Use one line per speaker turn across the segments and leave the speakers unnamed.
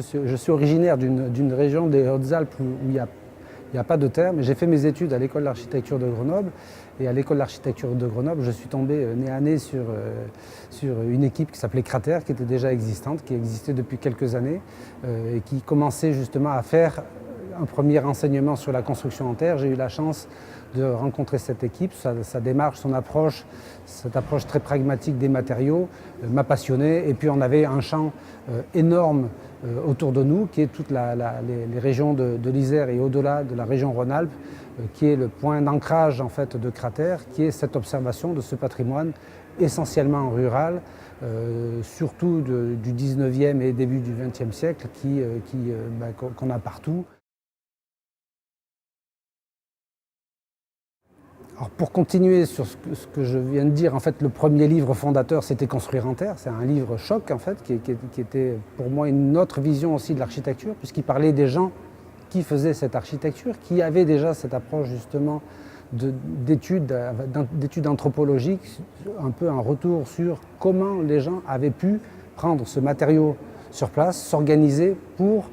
je suis originaire d'une région des Hautes-Alpes où il n'y a pas de terre, mais j'ai fait mes études à l'école d'architecture de Grenoble. Et à l'école d'architecture de Grenoble, je suis tombé nez à nez sur une équipe qui s'appelait Cratère, qui était déjà existante, qui existait depuis quelques années et qui commençait justement à faire un premier enseignement sur la construction en terre. J'ai eu la chance de rencontrer cette équipe, sa démarche, son approche, cette approche très pragmatique des matériaux m'a passionné. Et puis on avait un champ énorme autour de nous, qui est toutes les régions de l'Isère et au-delà de la région Rhône-Alpes, qui est le point d'ancrage en fait de Cratère, qui est cette observation de ce patrimoine essentiellement rural, surtout du 19e et début du 20e siècle, qu'on a partout. Alors pour continuer sur ce que je viens de dire, en fait, le premier livre fondateur, c'était Construire en terre. C'est un livre choc, en fait, qui était pour moi une autre vision aussi de l'architecture, puisqu'il parlait des gens qui faisaient cette architecture, qui avaient déjà cette approche justement d'études anthropologiques, un peu un retour sur comment les gens avaient pu prendre ce matériau sur place, s'organiser pour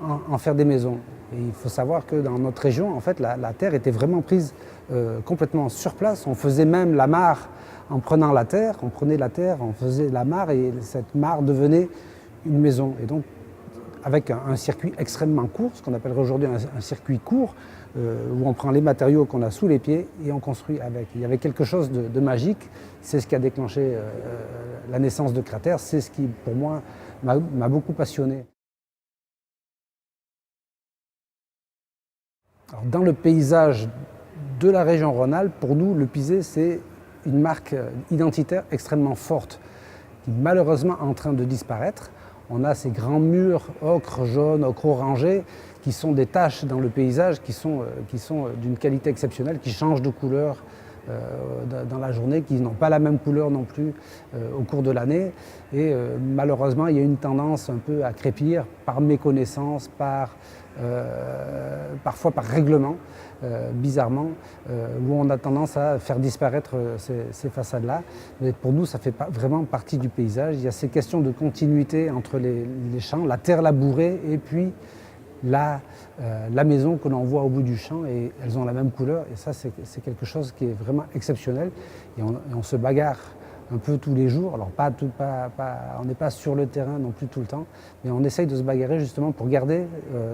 en faire des maisons. Et il faut savoir que dans notre région, en fait, la terre était vraiment prise complètement sur place. On faisait même la mare en prenant la terre, on prenait la terre, on faisait la mare et cette mare devenait une maison. Et donc, avec un circuit extrêmement court, ce qu'on appellerait aujourd'hui un circuit court, où on prend les matériaux qu'on a sous les pieds et on construit avec. Il y avait quelque chose de magique, c'est ce qui a déclenché la naissance de Cratère, c'est ce qui, pour moi, m'a beaucoup passionné. Alors, dans le paysage de la région Rhône-Alpes, pour nous, le Pisé, c'est une marque identitaire extrêmement forte, qui malheureusement est en train de disparaître. On a ces grands murs ocre, jaune, ocre orangé, qui sont des taches dans le paysage, qui sont d'une qualité exceptionnelle, qui changent de couleur dans la journée, qui n'ont pas la même couleur non plus au cours de l'année. Et malheureusement, il y a une tendance un peu à crépir par méconnaissance, parfois par règlement, bizarrement, où on a tendance à faire disparaître ces façades-là. Mais pour nous, ça fait vraiment partie du paysage. Il y a ces questions de continuité entre les champs, la terre labourée et puis la maison que l'on voit au bout du champ, et elles ont la même couleur. Et ça, c'est quelque chose qui est vraiment exceptionnel. Et on se bagarre un peu tous les jours. Alors on n'est pas sur le terrain non plus tout le temps, mais on essaye de se bagarrer justement pour garder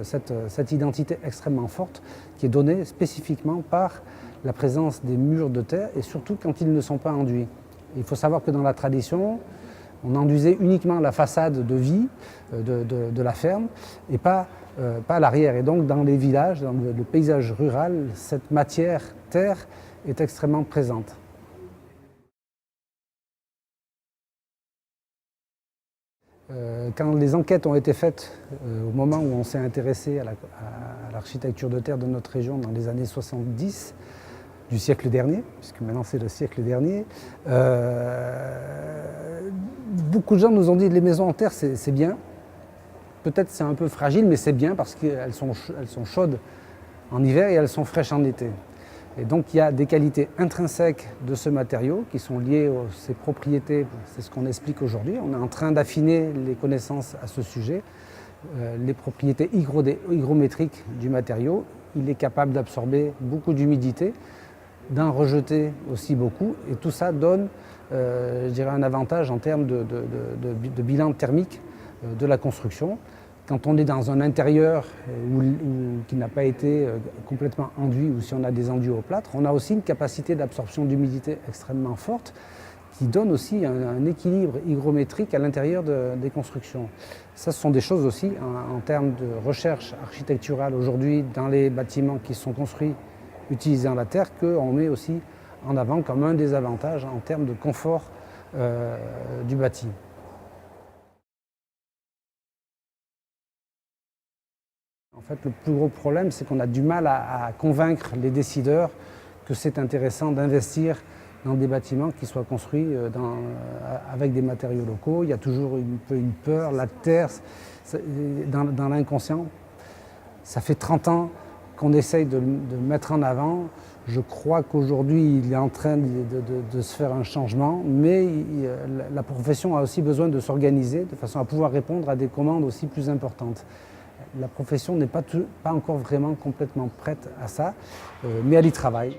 cette identité extrêmement forte qui est donnée spécifiquement par la présence des murs de terre et surtout quand ils ne sont pas enduits. Il faut savoir que dans la tradition, on enduisait uniquement la façade de vie de la ferme et pas l'arrière. Et donc dans les villages, dans le paysage rural, cette matière terre est extrêmement présente. Quand les enquêtes ont été faites au moment où on s'est intéressé à l'architecture de terre de notre région dans les années 70 du siècle dernier, puisque maintenant c'est le siècle dernier, beaucoup de gens nous ont dit que les maisons en terre c'est bien. Peut-être c'est un peu fragile, mais c'est bien parce qu'elles sont chaudes en hiver et elles sont fraîches en été. Et donc il y a des qualités intrinsèques de ce matériau qui sont liées à ses propriétés, c'est ce qu'on explique aujourd'hui. On est en train d'affiner les connaissances à ce sujet, les propriétés hygrométriques du matériau. Il est capable d'absorber beaucoup d'humidité, d'en rejeter aussi beaucoup, et tout ça donne je dirais un avantage en termes de bilan thermique de la construction. Quand on est dans un intérieur qui n'a pas été complètement enduit ou si on a des enduits au plâtre, on a aussi une capacité d'absorption d'humidité extrêmement forte qui donne aussi un équilibre hygrométrique à l'intérieur des constructions. Ça, ce sont des choses aussi en termes de recherche architecturale aujourd'hui dans les bâtiments qui sont construits utilisant la terre qu'on met aussi en avant comme un des avantages en termes de confort du bâti. En fait, le plus gros problème, c'est qu'on a du mal à convaincre les décideurs que c'est intéressant d'investir dans des bâtiments qui soient construits avec des matériaux locaux. Il y a toujours une peur, la terre, dans l'inconscient. Ça fait 30 ans qu'on essaye de mettre en avant. Je crois qu'aujourd'hui, il est en train de se faire un changement, mais la profession a aussi besoin de s'organiser de façon à pouvoir répondre à des commandes aussi plus importantes. La profession n'est pas encore vraiment complètement prête à ça, mais elle y travaille.